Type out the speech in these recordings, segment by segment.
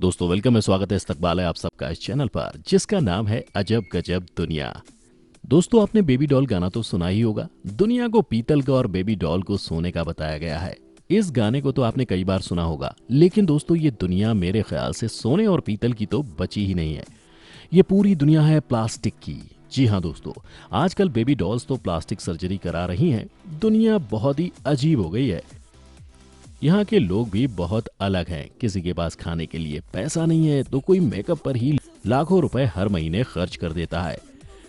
दोस्तों वेलकम है, स्वागत है, इस्तकबाल है आप सबका इस चैनल पर जिसका नाम है अजब गजब दुनिया। दोस्तों आपने बेबी डॉल गाना तो सुना ही होगा। दुनिया को पीतल का और बेबी डॉल को सोने का बताया गया है। इस गाने को तो आपने कई बार सुना होगा, लेकिन दोस्तों ये दुनिया मेरे ख्याल से सोने और पीतल की तो बची ही नहीं है। ये पूरी दुनिया है प्लास्टिक की। जी हाँ दोस्तों, आजकल बेबी डॉल्स तो प्लास्टिक सर्जरी करा रही हैं। दुनिया बहुत ही अजीब हो गई है। यहाँ के लोग भी बहुत अलग हैं। किसी के पास खाने के लिए पैसा नहीं है तो कोई मेकअप पर ही लाखों रुपए हर महीने खर्च कर देता है।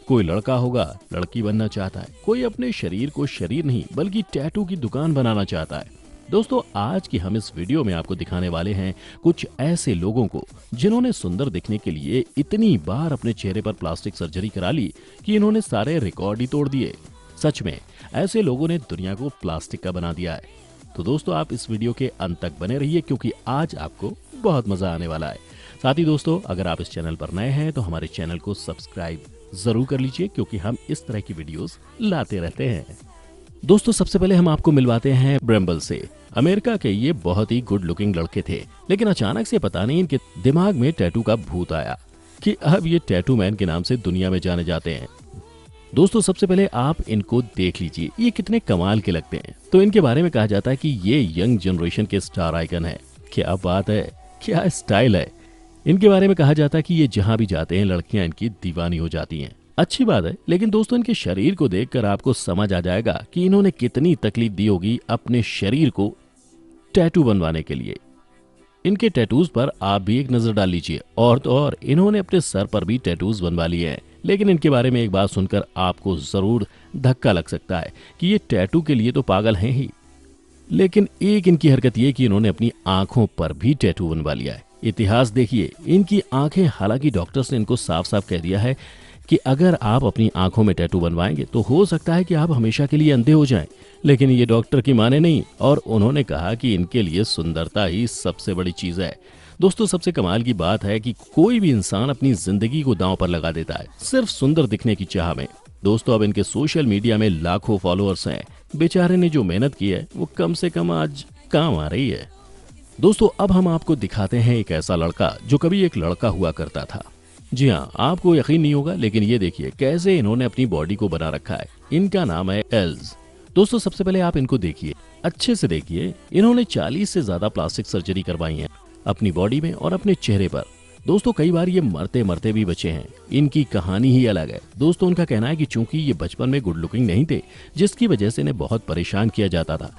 कोई लड़का होगा लड़की बनना चाहता है, कोई अपने शरीर को शरीर नहीं बल्कि टैटू की दुकान बनाना चाहता है। दोस्तों आज की हम इस वीडियो में आपको दिखाने वाले हैं कुछ ऐसे लोगों को जिन्होंने सुंदर दिखने के लिए इतनी बार अपने चेहरे पर प्लास्टिक सर्जरी करा ली कि इन्होंने सारे रिकॉर्ड ही तोड़ दिए। सच में ऐसे लोगों ने दुनिया को प्लास्टिक का बना दिया है। तो दोस्तों आप इस वीडियो के अंत तक बने रहिए क्योंकि आज आपको बहुत मजा आने वाला है। साथ ही दोस्तों अगर आप इस चैनल पर नए हैं तो हमारे चैनल को सब्सक्राइब जरूर कर लीजिए क्योंकि हम इस तरह की वीडियोस लाते रहते हैं। दोस्तों सबसे पहले हम आपको मिलवाते हैं ब्रेम्बल से। अमेरिका के ये बहुत ही गुड लुकिंग लड़के थे, लेकिन अचानक से पता नहीं इनके दिमाग में टैटू का भूत आया कि अब ये टैटू मैन के नाम से दुनिया में जाने जाते हैं। दोस्तों सबसे पहले आप इनको देख लीजिए, ये कितने कमाल के लगते हैं। तो इनके बारे में कहा जाता है कि ये यंग जनरेशन के स्टार आइकन है। क्या बात है, क्या स्टाइल है। इनके बारे में कहा जाता है कि ये जहां भी जाते हैं लड़कियां इनकी दीवानी हो जाती हैं। अच्छी बात है, लेकिन दोस्तों इनके शरीर को देखकर आपको समझ आ जाएगा कि इन्होंने कितनी तकलीफ दी होगी अपने शरीर को टैटू बनवाने के लिए। इनके टैटूज पर आप भी एक नजर डाल लीजिए। और तो और इन्होंने अपने सर पर भी टैटूज बनवा लिए हैं। लेकिन इनके बारे में एक बात सुनकर आपको जरूर धक्का लग सकता है कि ये टैटू के लिए तो पागल हैं ही, लेकिन एक इनकी हरकत ये कि इन्होंने अपनी आंखों पर भी टैटू बनवा लिया है। इतिहास देखिए इनकी आंखें, हालांकि डॉक्टर्स ने इनको साफ साफ कह दिया है कि अगर आप अपनी आंखों में टैटू बनवाएंगे तो हो सकता है कि आप हमेशा के लिए अंधे हो जाएं। लेकिन ये डॉक्टर की माने नहीं और उन्होंने कहा कि इनके लिए सुंदरता ही सबसे बड़ी चीज है। दोस्तों सबसे कमाल की बात है कि कोई भी इंसान अपनी जिंदगी को दांव पर लगा देता है सिर्फ सुंदर दिखने की चाह में। दोस्तों अब इनके सोशल मीडिया में लाखों फॉलोअर्स हैं। बेचारे ने जो मेहनत की है वो कम से कम आज काम आ रही है। दोस्तों अब हम आपको दिखाते हैं एक ऐसा लड़का जो कभी एक लड़का हुआ करता था। जी हाँ, आपको यकीन नहीं होगा, लेकिन ये देखिए कैसे इन्होंने अपनी बॉडी को बना रखा है। इनका नाम है एल्स। दोस्तों सबसे पहले आप इनको देखिए, अच्छे से देखिए। इन्होंने 40 से ज्यादा प्लास्टिक सर्जरी करवाई है अपनी बॉडी में और अपने चेहरे पर। दोस्तों कई बार ये मरते मरते भी बचे हैं। इनकी कहानी ही अलग है। दोस्तों उनका कहना है कि चूंकि ये बचपन में गुड लुकिंग नहीं थे, जिसकी वजह से इन्हें बहुत परेशान किया जाता था।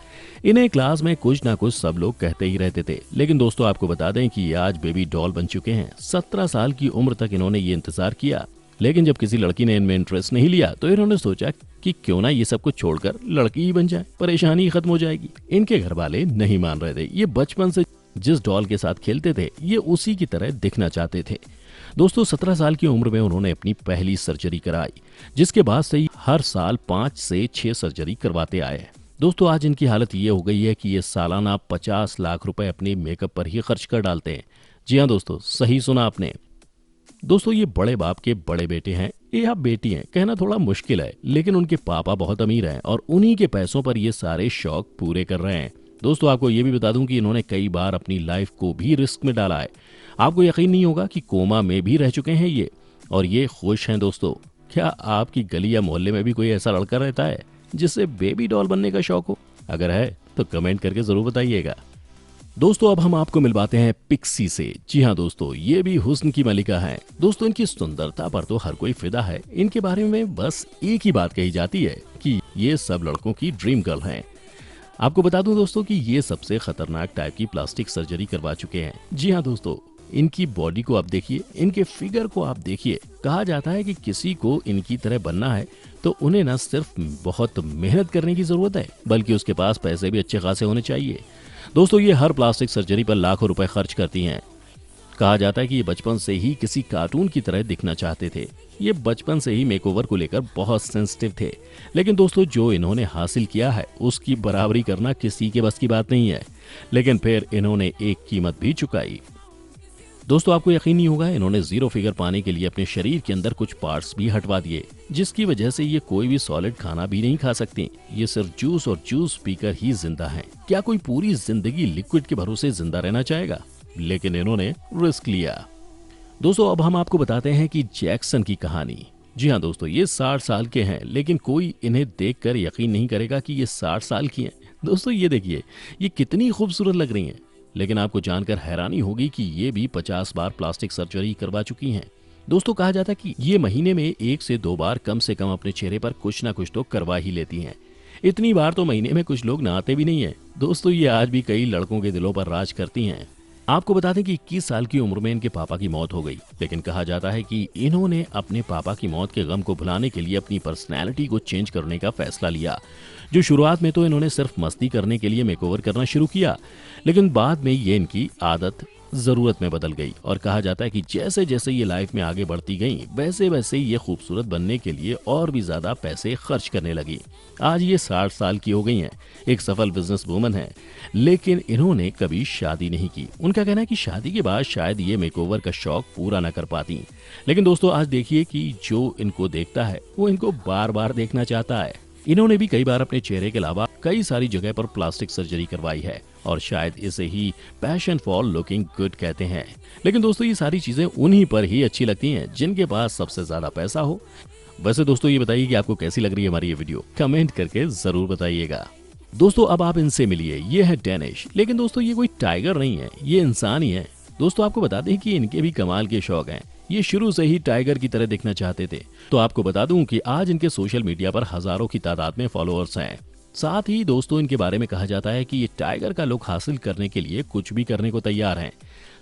इन्हें क्लास में कुछ ना कुछ सब लोग कहते ही रहते थे। लेकिन दोस्तों आपको बता दें कि ये आज बेबी डॉल बन चुके हैं। 17 साल की उम्र तक इन्होंने ये इंतजार किया, लेकिन जब किसी लड़की ने इनमें इंटरेस्ट नहीं लिया तो इन्होंने सोचा कि क्यों ना ये सब कुछ छोड़कर लड़की ही बन जाए, परेशानी खत्म हो जाएगी। इनके घर वाले नहीं मान रहे थे। ये बचपन से जिस डॉल के साथ खेलते थे ये उसी की तरह दिखना चाहते थे। दोस्तों 17 साल की उम्र में उन्होंने अपनी पहली सर्जरी कराई, जिसके बाद से ही हर साल 5 से 6 सर्जरी करवाते आए हैं। दोस्तों आज इनकी हालत ये हो गई है कि ये सालाना 50 लाख रुपए अपने मेकअप पर ही खर्च कर डालते हैं। जी हाँ दोस्तों, सही सुना आपने। दोस्तों ये बड़े बाप के बड़े बेटे हैं या बेटी हैं, कहना थोड़ा मुश्किल है, लेकिन उनके पापा बहुत अमीर हैं और उन्हीं के पैसों पर ये सारे शौक पूरे कर रहे हैं। दोस्तों आपको ये भी बता दूं कि इन्होंने कई बार अपनी लाइफ को भी रिस्क में डाला है। आपको यकीन नहीं होगा कि कोमा में भी रह चुके हैं ये, और ये खुश हैं। दोस्तों क्या आपकी गली या मोहल्ले में भी कोई ऐसा लड़का रहता है जिससे बेबी डॉल बनने का शौक हो? अगर है तो कमेंट करके जरूर बताइएगा। दोस्तों अब हम आपको मिलवाते हैं पिक्सी से। जी हाँ दोस्तों, ये भी हुस्न की मलिका है। दोस्तों इनकी सुंदरता पर तो हर कोई फिदा है। इनके बारे में बस एक ही बात कही जाती है कि ये सब लड़कों की ड्रीम गर्ल हैं। आपको बता दूं दोस्तों कि ये सबसे खतरनाक टाइप की प्लास्टिक सर्जरी करवा चुके हैं। जी हाँ दोस्तों, इनकी बॉडी को आप देखिए, इनके फिगर को आप देखिए। कहा जाता है कि किसी को इनकी तरह बनना है तो उन्हें न सिर्फ बहुत मेहनत करने की जरूरत है बल्कि उसके पास पैसे भी अच्छे खासे होने चाहिए। दोस्तों ये हर प्लास्टिक सर्जरी पर लाखों रुपए खर्च करती हैं। कहा जाता है कि ये बचपन से ही किसी कार्टून की तरह दिखना चाहते थे। ये बचपन से ही मेकओवर को लेकर बहुत सेंसिटिव थे। लेकिन दोस्तों जो इन्होंने हासिल किया है उसकी बराबरी करना किसी के बस की बात नहीं है। लेकिन फिर इन्होंने एक कीमत भी चुकाई। दोस्तों आपको यकीन नहीं होगा, इन्होंने जीरो फिगर पाने के लिए अपने शरीर के अंदर कुछ पार्ट्स भी हटवा दिए, जिसकी वजह से ये कोई भी सॉलिड खाना भी नहीं खा सकती। ये सिर्फ जूस और जूस पीकर ही जिंदा हैं। क्या कोई पूरी जिंदगी लिक्विड के भरोसे जिंदा रहना चाहेगा? लेकिन इन्होंने रिस्क लिया। दोस्तों अब हम आपको बताते हैं कि जैक्सन की कहानी। जी हाँ दोस्तों, ये 60 साल के हैं, लेकिन कोई इन्हें देखकर यकीन नहीं करेगा कि ये 60 साल की हैं। दोस्तों ये देखिए, ये कितनी खूबसूरत लग रही हैं, लेकिन आपको जानकर हैरानी होगी कि ये भी 50 बार प्लास्टिक सर्जरी करवा चुकी हैं। दोस्तों कहा जाता है कि ये महीने में 1 से 2 बार कम से कम अपने चेहरे पर कुछ ना कुछ तो करवा ही लेती हैं। इतनी बार तो महीने में कुछ लोग नहाते भी नहीं है। दोस्तों ये आज भी कई लड़कों के दिलों पर राज करती हैं। आपको बता दें कि 21 साल की उम्र में इनके पापा की मौत हो गई, लेकिन कहा जाता है कि इन्होंने अपने पापा की मौत के गम को भुलाने के लिए अपनी पर्सनैलिटी को चेंज करने का फैसला लिया। जो शुरुआत में तो इन्होंने सिर्फ मस्ती करने के लिए मेकओवर करना शुरू किया, लेकिन बाद में ये इनकी आदत जरूरत में बदल गई और कहा जाता है कि जैसे जैसे ये लाइफ में आगे बढ़ती गई, वैसे वैसे ये खूबसूरत बनने के लिए और भी ज्यादा पैसे खर्च करने लगी। आज ये 60 साल की हो गई हैं, एक सफल बिजनेस वूमन है, लेकिन इन्होंने कभी शादी नहीं की। उनका कहना है कि शादी के बाद शायद ये मेकओवर का शौक पूरा न कर पाती। लेकिन दोस्तों आज देखिए कि जो इनको देखता है वो इनको बार बार देखना चाहता है। इन्होंने भी कई बार अपने चेहरे के अलावा कई सारी जगह पर प्लास्टिक सर्जरी करवाई है और शायद इसे ही पैशन फॉर लुकिंग गुड कहते हैं। लेकिन दोस्तों ये सारी चीजें उन्हीं पर ही अच्छी लगती हैं जिनके पास सबसे ज्यादा पैसा हो। वैसे दोस्तों ये बताइए कि आपको कैसी लग रही है हमारी ये वीडियो, कमेंट करके जरूर बताइएगा। दोस्तों अब आप इनसे मिलिए, ये है डेनिश, लेकिन दोस्तों ये कोई टाइगर नहीं है, ये इंसान ही है। दोस्तों आपको बता दें कि इनके भी कमाल के शौक हैं। ये शुरू से ही टाइगर की तरह दिखना चाहते थे। तो आपको बता दूं कि आज इनके सोशल मीडिया पर हजारों की तादाद में फॉलोअर्स हैं। साथ ही दोस्तों इनके बारे में कहा जाता है कि ये टाइगर का लुक हासिल करने के लिए कुछ भी करने को तैयार हैं।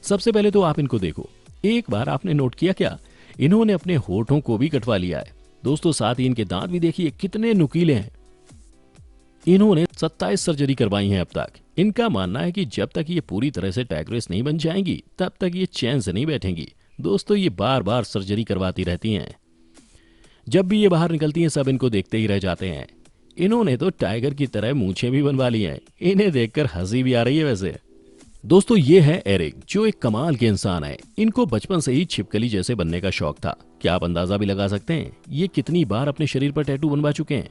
सबसे पहले तो आप इनको देखो, एक बार आपने नोट किया क्या, इन्होंने अपने होठों को भी कटवा लिया है। दोस्तों साथ ही इनके दांत भी देखिए कितने नुकीले हैं। इन्होंने 27 सर्जरी करवाई है अब तक। इनका मानना है कि जब तक ये पूरी तरह से टाइग्रेस नहीं बन जाएंगी तब तक ये चैन से नहीं बैठेंगी। दोस्तों ये बार बार सर्जरी करवाती रहती हैं। जब भी ये बाहर निकलती हैं सब इनको देखते ही रह जाते हैं। इन्होंने तो टाइगर की तरह मूंछें भी बनवा ली हैं। इन्हें देखकर हंसी भी आ रही है वैसे। दोस्तों ये है एरिक, जो एक कमाल के इंसान है। इनको बचपन से ही छिपकली जैसे बनने का शौक था। क्या आप अंदाजा भी लगा सकते हैं ये कितनी बार अपने शरीर पर टैटू बनवा चुके हैं।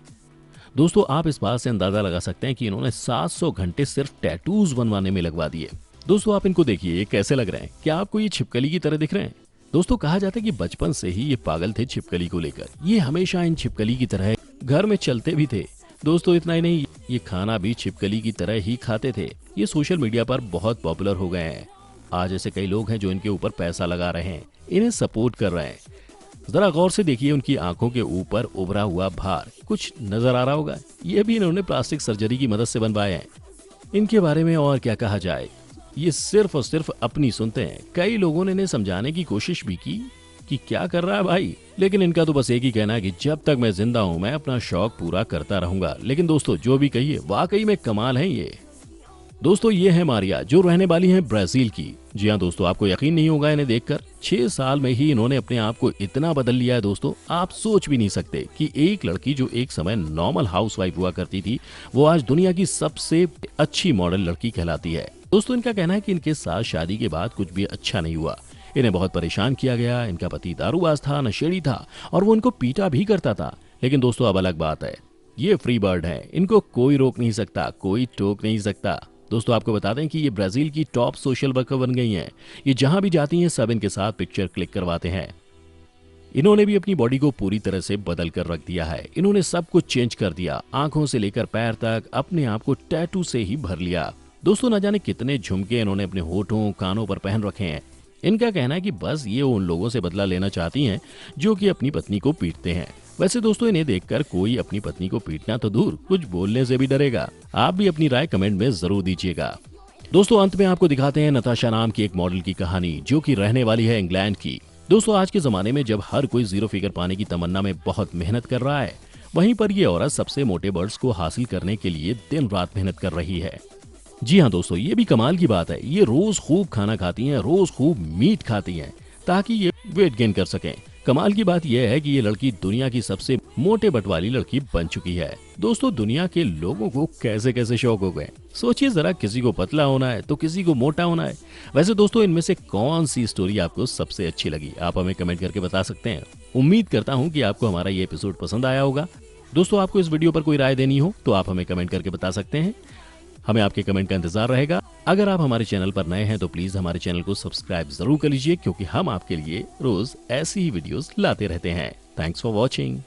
दोस्तों आप इस बात से अंदाजा लगा सकते हैं कि इन्होंने 700 घंटे सिर्फ टैटूज बनवाने में लगवा दिए। दोस्तों आप इनको देखिए, ये कैसे लग रहे हैं, क्या आपको ये छिपकली की तरह दिख रहे हैं। दोस्तों कहा जाता है कि बचपन से ही ये पागल थे छिपकली को लेकर। ये हमेशा इन छिपकली की तरह घर में चलते भी थे। दोस्तों इतना ही नहीं, ये खाना भी छिपकली की तरह ही खाते थे। ये सोशल मीडिया पर बहुत पॉपुलर हो गए हैं। आज ऐसे कई लोग हैं जो इनके ऊपर पैसा लगा रहे हैं, इन्हें सपोर्ट कर रहे हैं। जरा गौर से देखिए, उनकी आंखों के ऊपर उभरा हुआ भार कुछ नजर आ रहा होगा, ये भी इन्होंने प्लास्टिक सर्जरी की मदद से बनवाए हैं। इनके बारे में और क्या कहा जाए, ये सिर्फ और सिर्फ अपनी सुनते हैं। कई लोगों ने इन्हें समझाने की कोशिश भी की कि क्या कर रहा है भाई, लेकिन इनका तो बस एक ही कहना है कि जब तक मैं जिंदा हूं मैं अपना शौक पूरा करता रहूंगा। लेकिन दोस्तों जो भी कहिए, वाकई में कमाल है ये। दोस्तों ये है मारिया, जो रहने वाली है ब्राजील की। जी हाँ दोस्तों, आपको यकीन नहीं होगा इन्हें देखकर, 6 साल में ही इन्होंने अपने आप को इतना बदल लिया है। दोस्तों आप सोच भी नहीं सकते कि एक लड़की जो एक समय नॉर्मल हाउसवाइफ हुआ करती थी, वो आज दुनिया की सबसे अच्छी मॉडल लड़की कहलाती है। दोस्तों इनका कहना है कि इनके साथ शादी के बाद कुछ भी अच्छा नहीं हुआ। इन्हें बहुत परेशान किया गया। इनका पति दारूबाज था, नशेड़ी था और वो इनको पीटा भी करता था। लेकिन दोस्तों अब अलग बात है, ये फ्री बर्ड है, इनको कोई रोक नहीं सकता, कोई टोक नहीं सकता। दोस्तों आपको बता दें कि ये ब्राजील की टॉप सोशल वर्कर बन गई हैं। ये जहां भी जाती हैं सब इनके साथ पिक्चर क्लिक करवाते हैं। इन्होंने भी अपनी बॉडी को पूरी तरह से बदल कर रख दिया है। इन्होंने सब कुछ चेंज कर दिया, आंखों से लेकर पैर तक अपने आप को टैटू से ही भर लिया। दोस्तों न जाने कितने झुमके इन्होंने अपने होठों कानों पर पहन रखे हैं। इनका कहना है कि बस ये उन लोगों से बदला लेना चाहती हैं जो कि अपनी पत्नी को पीटते हैं। वैसे दोस्तों इन्हें देखकर कोई अपनी पत्नी को पीटना तो दूर, कुछ बोलने से भी डरेगा। आप भी अपनी राय कमेंट में जरूर दीजिएगा। दोस्तों अंत में आपको दिखाते हैं नताशा नाम की एक मॉडल की कहानी, जो कि रहने वाली है इंग्लैंड की। दोस्तों आज के जमाने में जब हर कोई 0 फिगर पाने की तमन्ना में बहुत मेहनत कर रहा है, वहीं पर ये औरत सबसे मोटे बर्ड्स को हासिल करने के लिए दिन रात मेहनत कर रही है। जी हाँ दोस्तों, ये भी कमाल की बात है। ये रोज खूब खाना खाती हैं, रोज खूब मीट खाती हैं ताकि ये वेट गेन कर सकें। कमाल की बात यह है कि ये लड़की दुनिया की सबसे मोटे बट वाली लड़की बन चुकी है। दोस्तों दुनिया के लोगों को कैसे कैसे शौक हो गए, सोचिए जरा, किसी को पतला होना है तो किसी को मोटा होना है। वैसे दोस्तों इनमें से कौन सी स्टोरी आपको सबसे अच्छी लगी, आप हमें कमेंट करके बता सकते हैं। उम्मीद करता हूँ कि आपको हमारा ये एपिसोड पसंद आया होगा। दोस्तों आपको इस वीडियो पर कोई राय देनी हो तो आप हमें कमेंट करके बता सकते हैं। हमें आपके कमेंट का इंतजार रहेगा। अगर आप हमारे चैनल पर नए हैं तो प्लीज हमारे चैनल को सब्सक्राइब जरूर कर लीजिए, क्योंकि हम आपके लिए रोज ऐसी ही वीडियोस लाते रहते हैं। Thanks for watching.